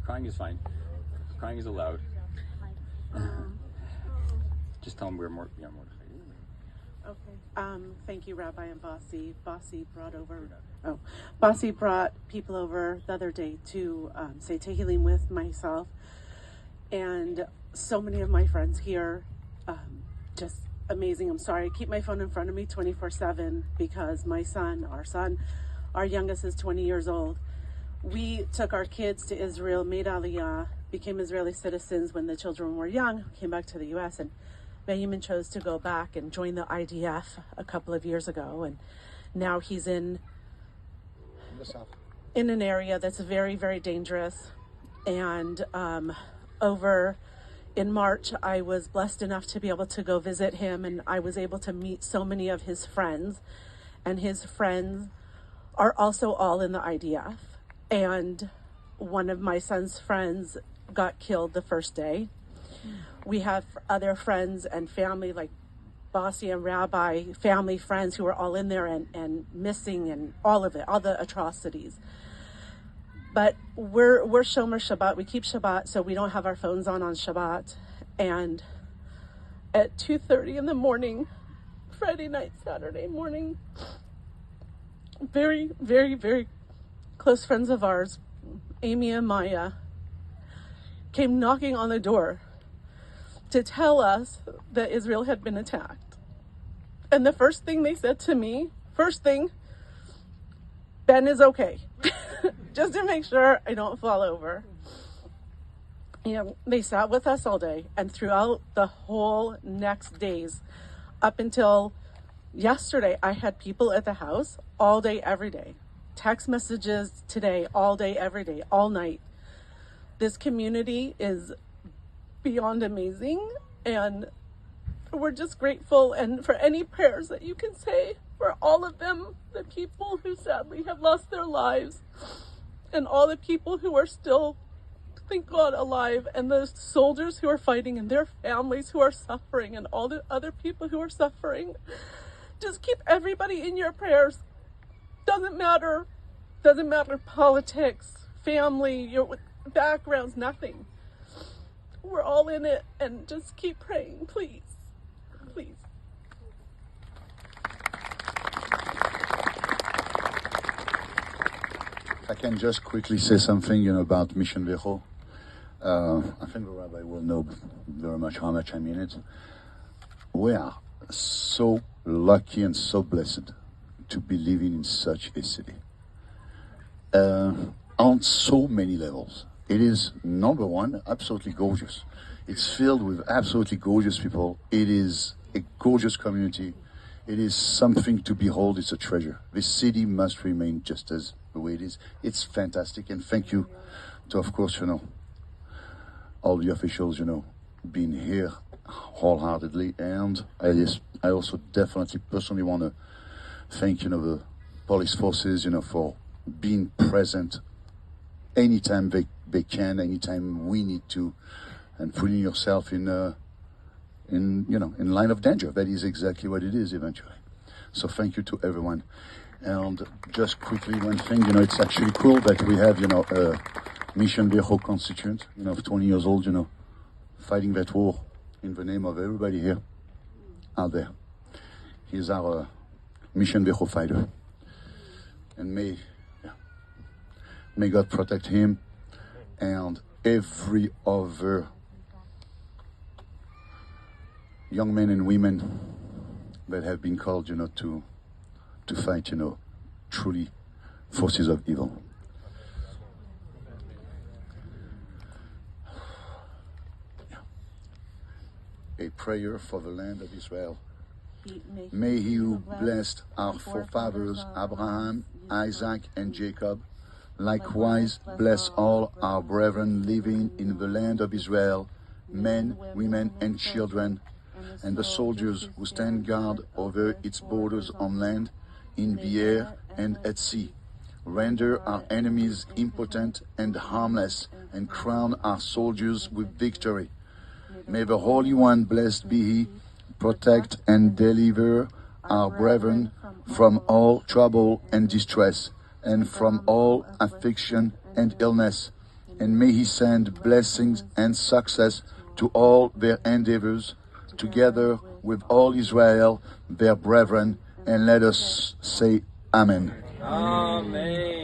Crying is fine. Crying is allowed. Just tell them we're more. Yeah, more. Okay. Thank you, Rabbi and Bossy. Bossy brought people over the other day to say Tehillim with myself, and so many of my friends here. Just amazing. I'm sorry. I keep my phone in front of me 24/7 because my son, our youngest is 20 years old. We took our kids to Israel, made Aliyah, became Israeli citizens when the children were young, came back to the U.S., and Benjamin chose to go back and join the IDF a couple of years ago, and now he's in an area that's very, very dangerous. And over in March, I was blessed enough to be able to go visit him, and I was able to meet so many of his friends, and his friends are also all in the IDF. And one of my son's friends got killed the first day. We have other friends and family like Bossy and Rabbi, family friends who are all in there and missing, and all of it, all the atrocities. But we're Shomer Shabbat. We keep Shabbat, so we don't have our phones on Shabbat. And at 2:30 in the morning, Friday night, Saturday morning, very, very, very close friends of ours, Amy and Maya, came knocking on the door to tell us that Israel had been attacked. And the first thing they said to me, Ben is okay, just to make sure I don't fall over. You know, they sat with us all day, and throughout the whole next days, up until yesterday, I had people at the house all day, every day. Text messages today, all day, every day, all night. This community is beyond amazing, and we're just grateful. And for any prayers that you can say for all of them, the people who sadly have lost their lives, and all the people who are still, thank God, alive, and the soldiers who are fighting and their families who are suffering, and all the other people who are suffering. Just keep everybody in your prayers. Doesn't matter politics, family, your backgrounds, nothing. We're all in it, and just keep praying, please. Please. If I can just quickly say something, about Mission Vecho. I think the Rabbi will know very much how much I mean it. We are so lucky and so blessed to be living in such a city. On so many levels. It is, number one, absolutely gorgeous. It's filled with absolutely gorgeous people. It is a gorgeous community. It is something to behold. It's a treasure. This city must remain just as the way it is. It's fantastic. And thank you to, of course, all the officials, being here wholeheartedly. And I also definitely personally want to thank, the police forces, for being present anytime they can, anytime we need to, and putting yourself in line of danger. That is exactly what it is eventually. So thank you to everyone. And just quickly, one thing, it's actually cool that we have, a Mission Vecho constituent, of 20 years old, fighting that war in the name of everybody here out there. He's our Mission Vecho fighter. And may God protect him and every other young men and women that have been called, to fight, truly forces of evil. A prayer for the land of Israel. May he who blessed our forefathers, Abraham, Isaac, and Jacob, likewise bless all our brethren living in the land of Israel, men, women, and children, and the soldiers who stand guard over its borders on land, in the air, and at sea. Render our enemies impotent and harmless, and crown our soldiers with victory. May the Holy One, blessed be He, protect and deliver our brethren from all trouble and distress, and from all affliction and illness. And may he send blessings and success to all their endeavors, together with all Israel, their brethren, and let us say Amen. Amen.